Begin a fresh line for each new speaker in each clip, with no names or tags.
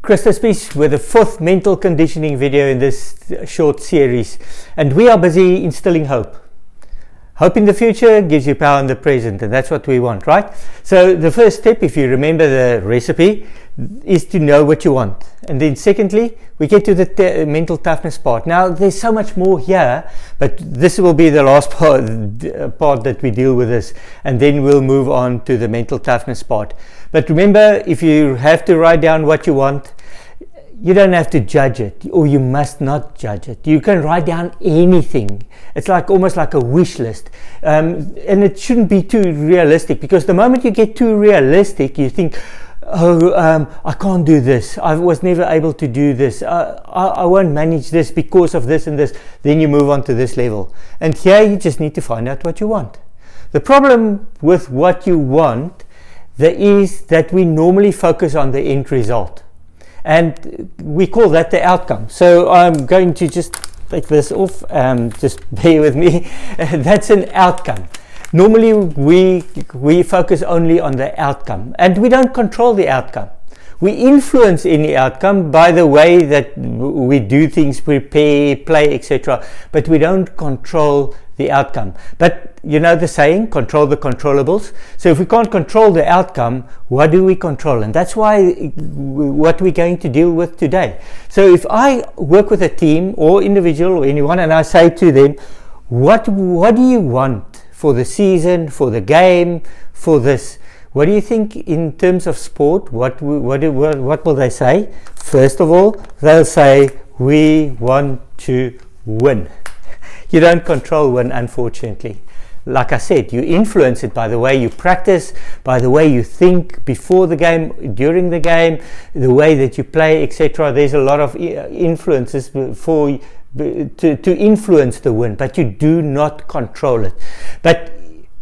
Christo Spies with the fourth mental conditioning video in this short series, and we are busy instilling hope. Hope in the future gives you power in the present, and that's what we want, right? So the first step, if you remember the recipe, is to know what you want. And then secondly, we get to the mental toughness part. Now there's so much more here, but this will be the last part that we deal with this, and then we'll move on to the mental toughness part. But remember, if you have to write down what you want, you don't have to judge it, or you must not judge it. You can write down anything. It's like almost like a wish list, and it shouldn't be too realistic, because the moment you get too realistic, you think, I can't do this, I was never able to do this, I won't manage this because of this and this. Then you move on to this level, and here you just need to find out what you want. The problem with what you want is that we normally focus on the end result, and we call that the outcome. So I'm going to just take this off, just bear with me. That's an outcome. Normally we focus only on the outcome, and we don't control the outcome. We influence any outcome by the way that we do things, prepare, play, etc., but we don't control the outcome. But you know the saying, control the controllables. So if we can't control the outcome, what do we control? And that's why what we're going to deal with today. So if I work with a team or individual or anyone, and I say to them, what do you want for the season, for the game, for this? What do you think in terms of sport? What will they say? First of all, they'll say, we want to win. You don't control win, unfortunately. Like I said, you influence it by the way you practice, by the way you think before the game, during the game, the way that you play, etc. There's a lot of influences to influence the win, but you do not control it. But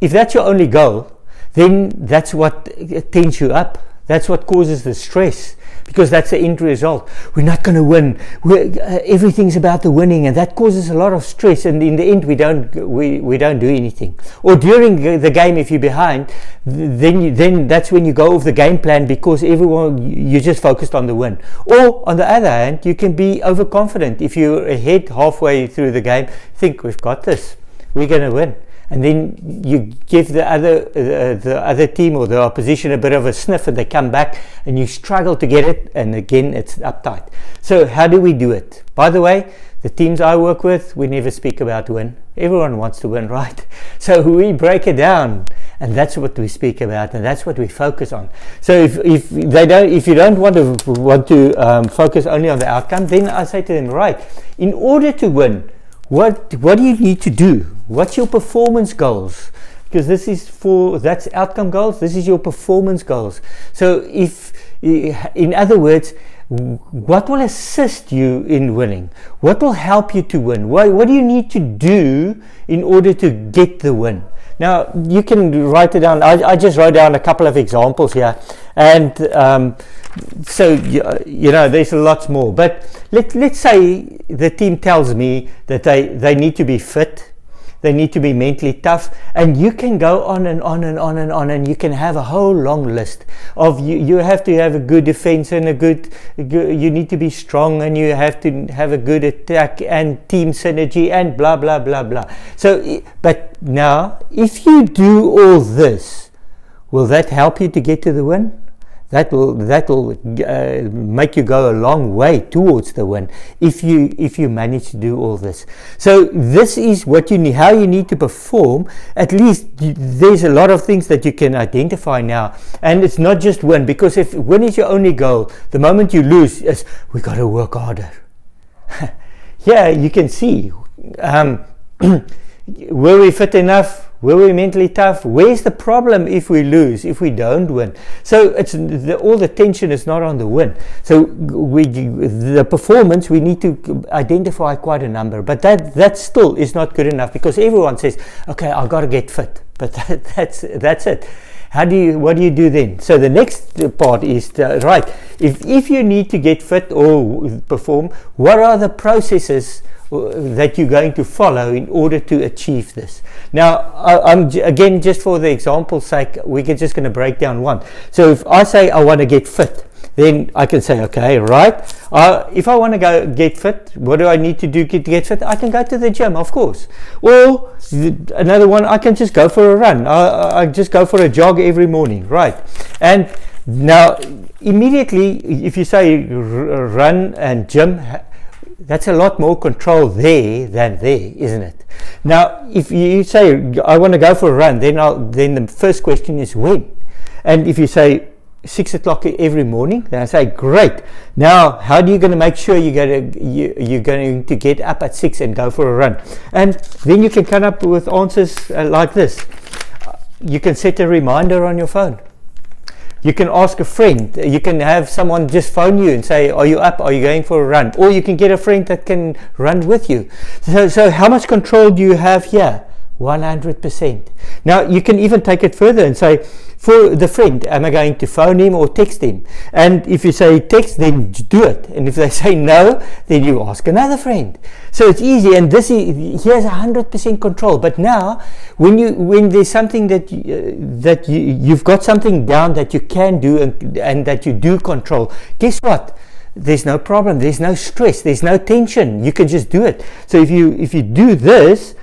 if that's your only goal, then that's what tends you up. That's what causes the stress, because that's the end result. We're not going to win. Everything's about the winning, and that causes a lot of stress. And in the end, we don't do anything. Or during the game, if you're behind, then that's when you go off the game plan, because you're just focused on the win. Or on the other hand, you can be overconfident. If you're ahead halfway through the game, think, we've got this. We're going to win. And then you give the other team or the opposition a bit of a sniff, and they come back and you struggle to get it, and again it's uptight. So how do we do it? By the way, the teams I work with, we never speak about win. Everyone wants to win, right? So we break it down, and that's what we speak about, and that's what we focus on. So if you don't want to focus only on the outcome, then I say to them, right, in order to win, what do you need to do? What's your performance goals? Because that's outcome goals. This is your performance goals. So in other words, what will assist you in winning? What will help you to win? What do you need to do in order to get the win? Now you can write it down. I just wrote down a couple of examples here, and so you know there's lots more. But let's say the team tells me that they need to be fit, they need to be mentally tough, and you can go on and on and on and on, and you can have a whole long list of you have to have a good defense and you need to be strong, and you have to have a good attack and team synergy and blah blah blah blah. So but now if you do all this, will that help you to get to the win? That will make you go a long way towards the win if you manage to do all this. So this is what you need, how you need to perform. At least there's a lot of things that you can identify now, and it's not just win, because if win is your only goal, the moment you lose, we got to work harder. Yeah, you can see. Were we fit enough? Were we mentally tough? Where's the problem if we lose, if we don't win? So it's all the tension is not on the win. So the performance, we need to identify quite a number, but that still is not good enough, because everyone says, okay, I've got to get fit, but that's it. What do you do then? So the next part is right. If you need to get fit or perform, what are the processes that you're going to follow in order to achieve this? Now, I'm again, just for the example's sake, we're just going to break down one. So if I say I want to get fit, then I can say, okay, right, if I want to go get fit, what do I need to do to get fit? I can go to the gym, of course. Or another one, I can just go for a run. I just go for a jog every morning, right? And now immediately, if you say run and gym, that's a lot more control there than there, isn't it? Now, if you say, I want to go for a run, then the first question is when. And if you say 6 o'clock every morning, then I say, great. Now, how are you going to make sure you're going to get up at 6 and go for a run? And then you can come up with answers like this. You can set a reminder on your phone. You can ask a friend. You can have someone just phone you and say, are you up? Are you going for a run? Or you can get a friend that can run with you. So how much control do you have here? 100%. Now, you can even take it further and say, for the friend, am I going to phone him or text him? And if you say text, then do it. And if they say no, then you ask another friend. So it's easy, and here's 100% control. But now, when there's something that you've got something down that you can do and that you do control, guess what? There's no problem. There's no stress. There's no tension. You can just do it. So if you do this,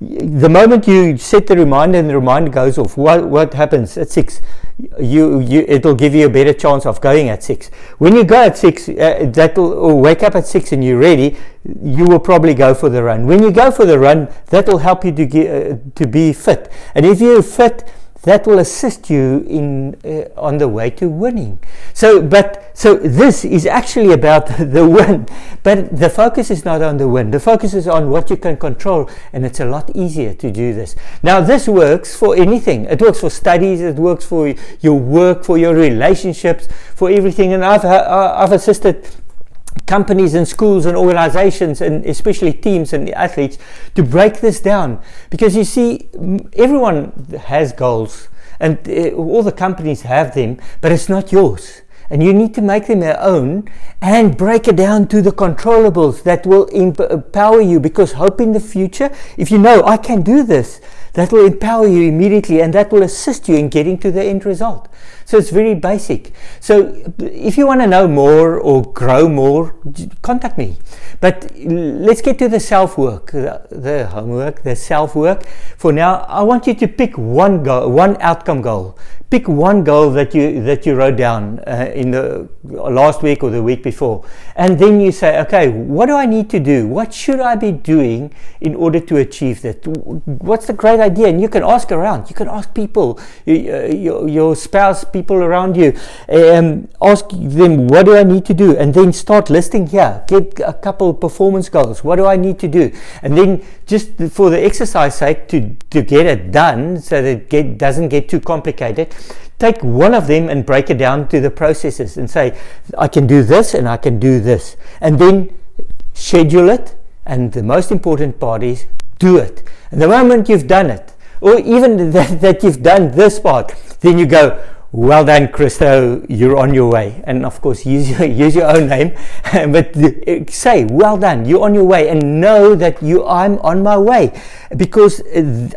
the moment you set the reminder and the reminder goes off, what happens at 6? It'll give you a better chance of going at 6. When you go at 6, or wake up at 6 and you're ready, you will probably go for the run. When you go for the run, that will help you to be fit. And if you're fit, that will assist you on the way to winning. So this is actually about the win, but the focus is not on the win. The focus is on what you can control, and it's a lot easier to do this. Now, this works for anything. It works for studies. It works for your work, for your relationships, for everything. And I've assisted companies and schools and organizations, and especially teams and athletes, to break this down, because you see, everyone has goals and all the companies have them, but it's not yours, and you need to make them your own and break it down to the controllables that will empower you. Because hope in the future, if you know I can do this, that will empower you immediately, and that will assist you in getting to the end result. So it's very basic. So if you want to know more or grow more, contact me. But let's get to the self-work, the homework, the self-work. For now, I want you to pick one goal, one outcome goal. Pick one goal that you wrote down in the last week or the week before, and then you say, okay, what do I need to do? What should I be doing in order to achieve that? What's the great idea? And you can ask around. You can ask people, your spouse, people around you. Ask them, what do I need to do? And then start listing here. Get a couple performance goals. What do I need to do? And then, just for the exercise sake, to get it done, so that it doesn't get too complicated, take one of them and break it down to the processes and say, I can do this and I can do this. And then schedule it. And the most important part is do it. And the moment you've done it, or even that you've done this part, then you go, well done, Christo, you're on your way. And of course, use your own name, but say, well done, you're on your way, and know that I'm on my way, because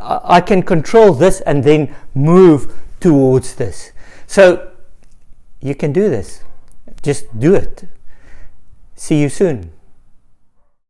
I can control this and then move towards this. So you can do this. Just do it. See you soon.